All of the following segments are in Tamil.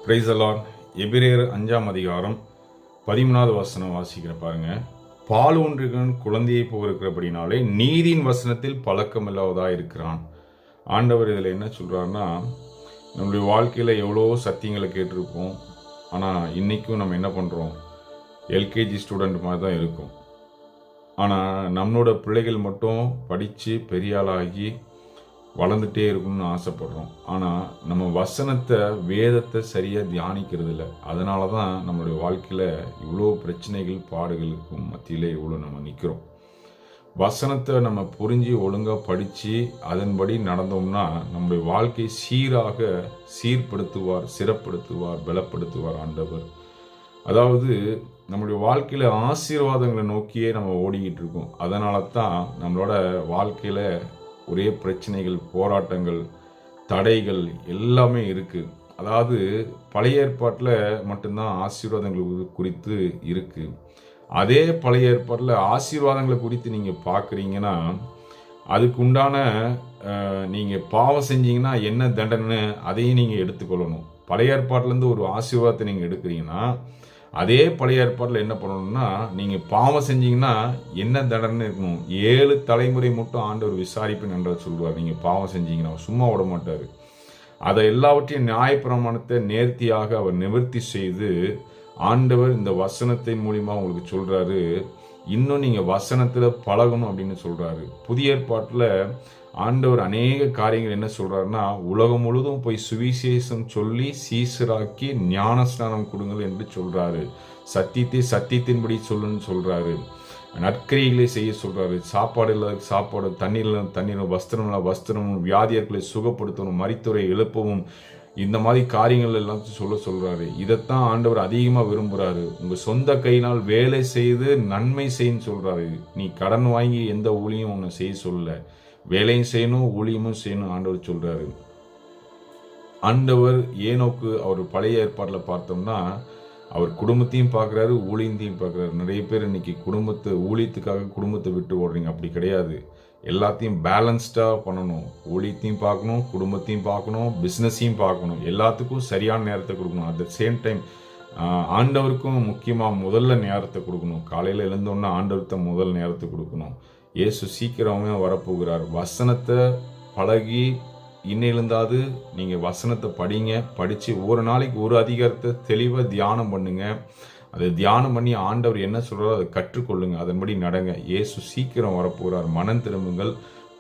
Praise the Lord. எபிரேயர் 5ஆம் அதிகாரம் 13வது வசனம் வாசிக்கிற பாருங்க. பால் ஒன்றுகன் குழந்தையை போக இருக்கிறபடினாலே நீதியின் வசனத்தில் பழக்கமில்லாததாக இருக்கிறான். ஆண்டவர் இதில் என்ன சொல்கிறாருன்னா, நம்மளுடைய வாழ்க்கையில் எவ்வளோ சத்தியங்களை கேட்டிருப்போம். ஆனால் இன்றைக்கும் நம்ம என்ன பண்ணுறோம், எல்கேஜி ஸ்டூடெண்ட் மாதிரி தான் இருக்கும். ஆனால் நம்மளோட பிள்ளைகள் மட்டும் படித்து பெரிய ஆளாகி வளர்ந்துட்டே இருக்கணும்னு ஆசைப்படுறோம். ஆனால் நம்ம வசனத்தை, வேதத்தை சரியாக தியானிக்கிறது இல்லை. அதனால தான் நம்மளுடைய வாழ்க்கையில் இவ்வளோ பிரச்சனைகள், பாடுகளுக்கும் மத்தியிலே இவ்வளோ நம்ம நிற்கிறோம். வசனத்தை நம்ம புரிஞ்சு ஒழுங்காக படித்து அதன்படி நடந்தோம்னா நம்முடைய வாழ்க்கை சீர்படுத்துவார், சிறப்படுத்துவார், பலப்படுத்துவார் ஆண்டவர். அதாவது நம்மளுடைய வாழ்க்கையில் ஆசீர்வாதங்களை நோக்கியே நம்ம ஓடிக்கிட்டு இருக்கோம். அதனால தான் நம்மளோட வாழ்க்கையில் ஒரே பிரச்சனைகள், போராட்டங்கள், தடைகள் எல்லாமே இருக்குது. அதாவது பழைய ஏற்பாட்டில் மட்டும்தான் ஆசீர்வாதங்கள் குறித்து இருக்குது. அதே பழைய ஏற்பாட்டில் ஆசீர்வாதங்களை குறித்து நீங்கள் பார்க்குறீங்கன்னா, அதுக்கு உண்டான நீங்கள் பாவம் செஞ்சீங்கன்னா என்ன தண்டனை அதையும் நீங்கள் எடுத்துக்கொள்ளணும். பழைய ஏற்பாட்டிலேருந்து ஒரு ஆசீர்வாதத்தை நீங்கள் எடுக்கிறீங்கன்னா, அதே பழைய ஏற்பாட்டில் என்ன பண்ணணும்னா, நீங்கள் பாவம் செஞ்சீங்கன்னா என்ன தண்டனை இருக்கணும், 7 தலைமுறை மட்டும் ஆண்டவர் விசாரிப்பேன் என்ற சொல்வார். நீங்கள் பாவம் செஞ்சீங்கன்னா சும்மா விட மாட்டார். அதை எல்லாவற்றையும் நியாயப்பிரமாணத்தை நேர்த்தியாக அவர் நிவர்த்தி செய்து ஆண்டவர் இந்த வசனத்தின் மூலிமா உங்களுக்கு சொல்கிறாரு, இன்னும் நீங்கள் வசனத்தில் பழகணும் அப்படின்னு சொல்கிறாரு. புதிய ஏற்பாட்டில் ஆண்டவர் அநேக காரியங்கள் என்ன சொல்கிறாருன்னா, உலகம் முழுதும் போய் சுவிசேஷம் சொல்லி சீசராக்கி ஞானஸ்நானம் கொடுங்கள் என்று சொல்கிறாரு. சத்தியத்தை சத்தியத்தின்படி சொல்லுன்னு சொல்கிறாரு. நற்கிரிகளை செய்ய சொல்கிறாரு. சாப்பாடு இல்லாத சாப்பாடு, தண்ணீரில் தண்ணீர், வஸ்திரம் இல்லை வஸ்திரம், வியாதியர்களை சுகப்படுத்தணும், மரித்தோரை எழுப்பவும், இந்த மாதிரி காரியங்கள் எல்லாம் சொல்கிறாரு. இதைத்தான் ஆண்டவர் அதிகமாக விரும்புகிறாரு. உங்கள் சொந்த கையினால் வேலை செய்து நன்மை செய்யன்னு சொல்கிறாரு. நீ கடன் வாங்கி எந்த ஊழியும் உன்னை செய்ய சொல்லலை. வேலையும் செய்யணும், ஊழியமும் செய்யணும் ஆண்டவர் சொல்கிறாரு. ஆண்டவர் ஏனோக்கு அவர் பழைய ஏற்பாட்டில் பார்த்தோம்னா அவர் குடும்பத்தையும் பார்க்குறாரு, ஊழியத்தையும் பார்க்குறாரு. நிறைய பேர் இன்னைக்கு ஊழியத்துக்காக குடும்பத்தை விட்டு ஓடுறீங்க. அப்படி கிடையாது. எல்லாத்தையும் பேலன்ஸ்டாக பண்ணணும். ஊழியத்தையும் பார்க்கணும், குடும்பத்தையும் பார்க்கணும், பிஸ்னஸையும் பார்க்கணும். எல்லாத்துக்கும் சரியான நேரத்தை கொடுக்கணும். அட் த சேம் டைம் ஆண்டவருக்கும் முக்கியமாக முதல்ல நேரத்தை கொடுக்கணும். காலையில் எழுந்தோன்னா ஆண்டவர்கிட்ட முதல் நேரத்தை கொடுக்கணும். இயேசு சீக்கிரமே வரப்போகிறார். வசனத்தை பழகி இன்னிலிருந்தாவது நீங்கள் வசனத்தை படித்து ஒரு நாளைக்கு ஒரு அதிகாரத்தை தெளிவாக தியானம் பண்ணுங்க. அதை தியானம் பண்ணி ஆண்டவர் என்ன சொல்கிறாரோ அதை கற்றுக்கொள்ளுங்க, அதன்படி நடங்க. இயேசு சீக்கிரம் வரப்போகிறார். மனம் திரும்புங்கள்,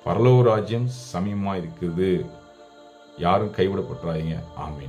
பரலோக ராஜ்யம் சமீபமாக இருக்குது. யாரும் கைவிடப்பட்டுறாதீங்க. ஆமீன்.